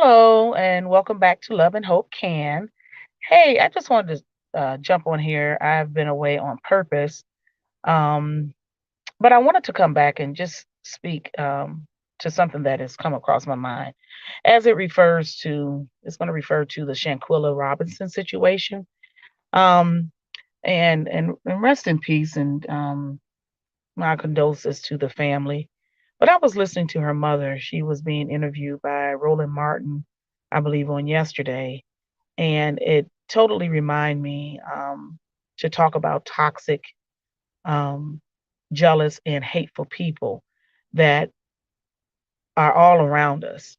Hello, and welcome back to Love and Hope Can. Hey, I just wanted to jump on here. I've been away on purpose, um, but I wanted to come back and just speak to something that has come across my mind as it's going to refer to the Shanquilla Robinson situation. Um, and rest in peace, and my condolences to the family. But I was listening to her mother. She was being interviewed by Roland Martin, I believe, on yesterday, and it totally reminded me to talk about toxic, um, jealous, and hateful people that are all around us.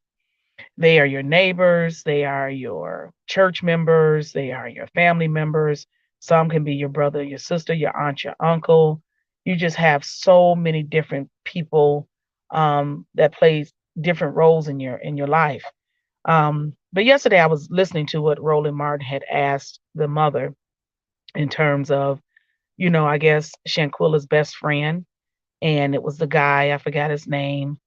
They are your neighbors, they are your church members, they are your family members. Some can be your brother, your sister, your aunt, your uncle. You just have so many different people that plays different roles in your life. But yesterday I was listening to what Roland Martin had asked the mother in terms of, I guess Shanquilla's best friend, and it was the guy, I forgot his name.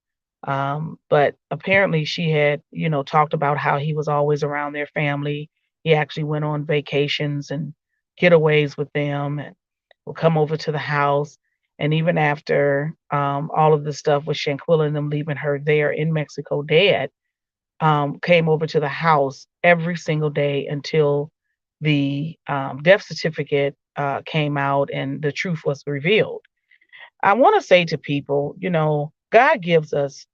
But apparently she had, talked about how he was always around their family. He actually went on vacations and getaways with them and would come over to the house. And even after all of the stuff with Shanquilla and them leaving her there in Mexico dead, came over to the house every single day until the death certificate came out and the truth was revealed. I want to say to people, God gives us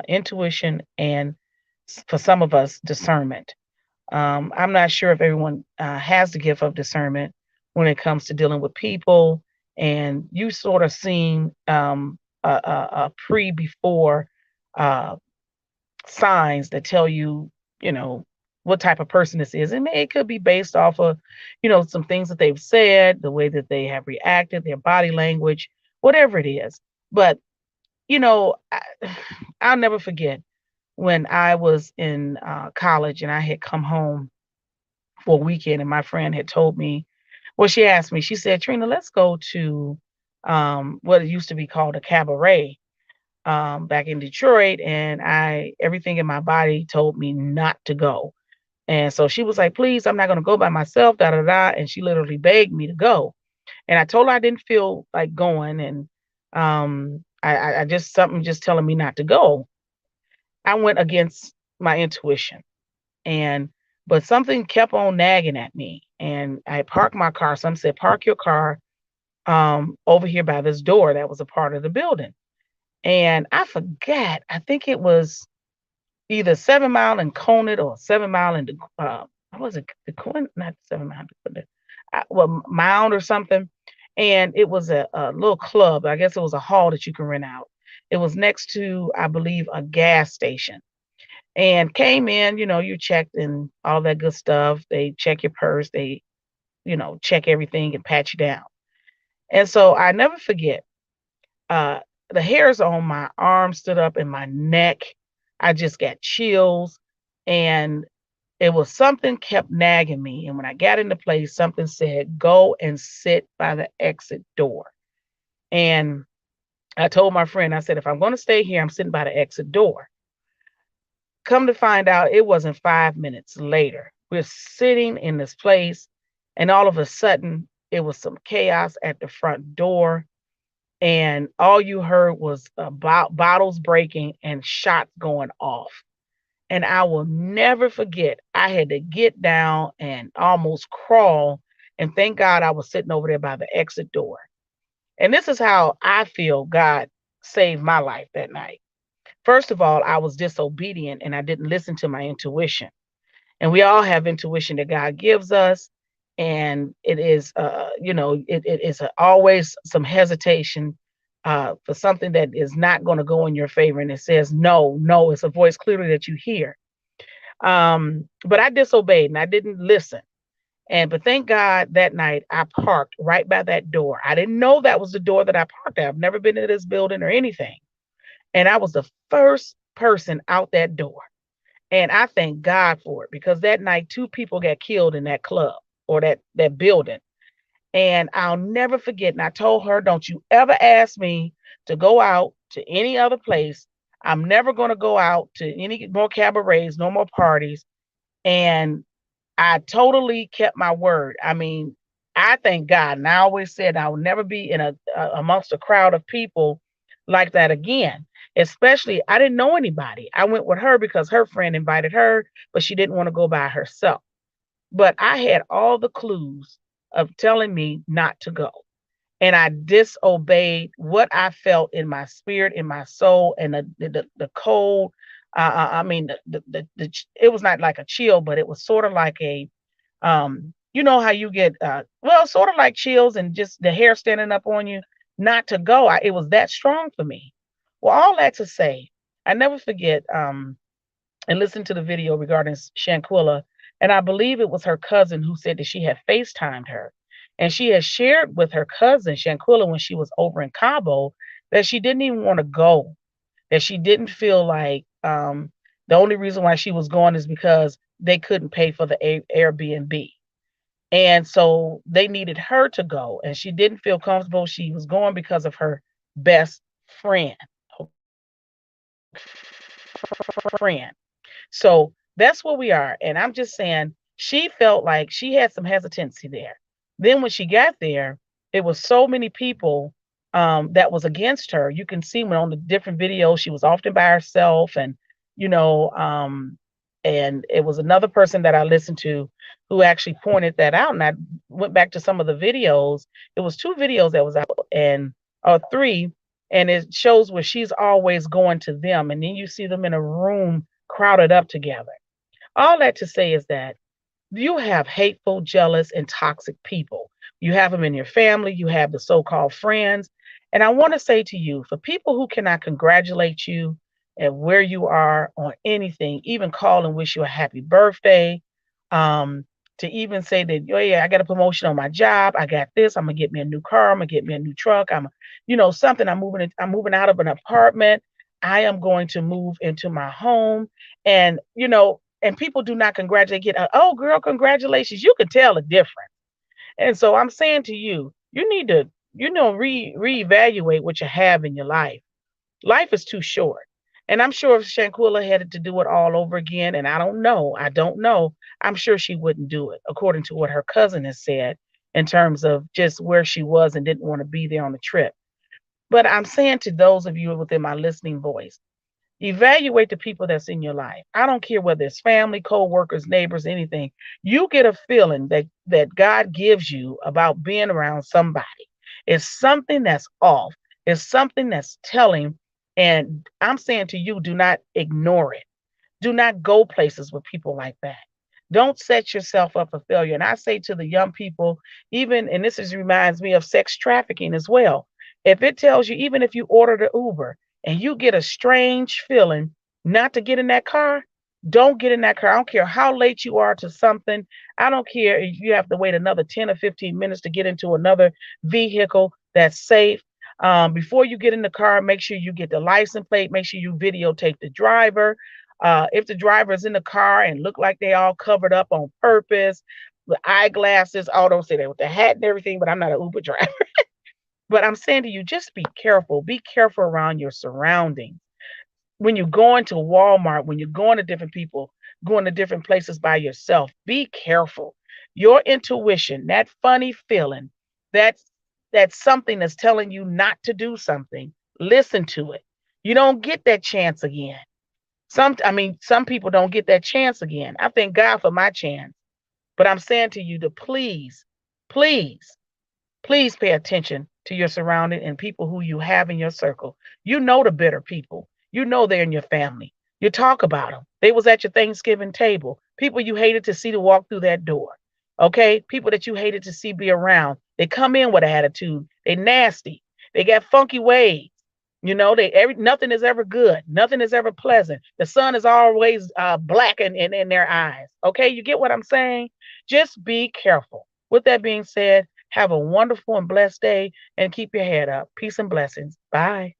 intuition and for some of us, discernment. I'm not sure if everyone has the gift of discernment when it comes to dealing with people, and you sort of seen a pre before uh, signs that tell you, you know, what type of person this is. And it could be based off of, some things that they've said, the way that they have reacted, their body language, whatever it is. But, I'll never forget when I was in college and I had come home for a weekend and my friend had told me, well, she asked me, she said, Trina, let's go to what it used to be called a cabaret back in Detroit, and everything in my body told me not to go. And so she was like, "Please, I'm not going to go by myself." Da da da. And she literally begged me to go. And I told her I didn't feel like going, and I just something just telling me not to go. I went against my intuition, and but something kept on nagging at me, and I parked my car. Some said, "Park your car over here by this door." That was a part of the building, and I forgot. I think it was either 7 Mile and Conant or 7 Mile and what was it? The Coin, not 7 Mile, well, Mound or something. And it was a little club. I guess it was a hall that you can rent out. It was next to, I believe, a gas station. And came in, you checked and all that good stuff. They check your purse. They, check everything and pat you down. And so I never forget. Uh, the hairs on my arm stood up and my neck. I just got chills, and it was something kept nagging me. And when I got into place, something said, "Go and sit by the exit door." And I told my friend, I said, "If I'm going to stay here, I'm sitting by the exit door." Come to find out, it wasn't 5 minutes later. We're sitting in this place, and all of a sudden, it was some chaos at the front door, and all you heard was bottles breaking and shots going off. And I will never forget, I had to get down and almost crawl. And thank God I was sitting over there by the exit door. And this is how I feel God saved my life that night. First of all, I was disobedient and I didn't listen to my intuition. And we all have intuition that God gives us. And it is, it is always some hesitation for something that is not going to go in your favor. And it says, no, no, it's a voice clearly that you hear. But I disobeyed and I didn't listen. But thank God that night I parked right by that door. I didn't know that was the door that I parked at. I've never been in this building or anything. And I was the first person out that door. And I thank God for it because that night two people got killed in that club or that building. And I'll never forget. And I told her, don't you ever ask me to go out to any other place. I'm never going to go out to any more cabarets, no more parties. And I totally kept my word. I mean, I thank God. And I always said I would never be in amongst a crowd of people like that again. Especially, I didn't know anybody. I went with her because her friend invited her, but she didn't want to go by herself. But I had all the clues of telling me not to go, and I disobeyed what I felt in my spirit, in my soul, and the cold. I mean, it was not like a chill, but it was sort of like a, you know how you get, well, sort of like chills and just the hair standing up on you, not to go. It was that strong for me. Well, all that to say, I never forget. And listened to the video regarding Shanquilla, and I believe it was her cousin who said that she had FaceTimed her. And she had shared with her cousin Shanquilla when she was over in Cabo that she didn't even want to go, that she didn't feel like, the only reason why she was going is because they couldn't pay for the Airbnb. And so they needed her to go, and she didn't feel comfortable. She was going because of her best friend. Friend. So that's where we are. And I'm just saying, she felt like she had some hesitancy there. Then when she got there, it was so many people that was against her. You can see when on the different videos, she was often by herself. You know, and it was another person that I listened to who actually pointed that out. And I went back to some of the videos. It was two videos that was out, and or three, and it shows where she's always going to them. And then you see them in a room crowded up together. All that to say is that you have hateful, jealous, and toxic people. You have them in your family, you have the so called friends. And I want to say to you, for people who cannot congratulate you at where you are on anything, even call and wish you a happy birthday, um, to even say that, oh, yeah, I got a promotion on my job, I got this, I'm gonna get me a new car, I'm gonna get me a new truck, something, I'm moving out of an apartment, I am going to move into my home, and and people do not congratulate, oh girl, congratulations. You can tell the difference. And so I'm saying to you, you need to, reevaluate what you have in your life. Life is too short. And I'm sure if Shanquilla had to do it all over again, and I don't know, I'm sure she wouldn't do it, according to what her cousin has said in terms of just where she was and didn't want to be there on the trip. But I'm saying to those of you within my listening voice, evaluate the people that's in your life. I don't care whether it's family, co-workers, neighbors, anything. You get a feeling that God gives you about being around somebody. It's something that's off. It's something that's telling. And I'm saying to you, do not ignore it. Do not go places with people like that. Don't set yourself up for failure. And I say to the young people, even, and reminds me of sex trafficking as well. If it tells you, even if you order the Uber and you get a strange feeling not to get in that car, don't get in that car. I don't care how late you are to something. I don't care if you have to wait another 10 or 15 minutes to get into another vehicle that's safe. Before you get in the car, make sure you get the license plate. Make sure you videotape the driver. If the driver is in the car and look like they all covered up on purpose, the eyeglasses, I don't say that with the hat and everything, but I'm not an Uber driver. But I'm saying to you, just be careful. Be careful around your surroundings. When you're going to Walmart, when you're going to different people, going to different places by yourself, be careful. Your intuition, that funny feeling, that's that's something that's telling you not to do something. Listen to it. You don't get that chance again. Some people don't get that chance again. I thank God for my chance. But I'm saying to you to please, please pay attention to your surrounding and people who you have in your circle. You know the bitter people. You know they're in your family. You talk about them. They was at your Thanksgiving table. People you hated to see to walk through that door. Okay? People that you hated to see be around. They come in with an attitude. They nasty. They got funky ways. Nothing is ever good. Nothing is ever pleasant. The sun is always black in their eyes. Okay, you get what I'm saying? Just be careful. With that being said, have a wonderful and blessed day and keep your head up. Peace and blessings. Bye.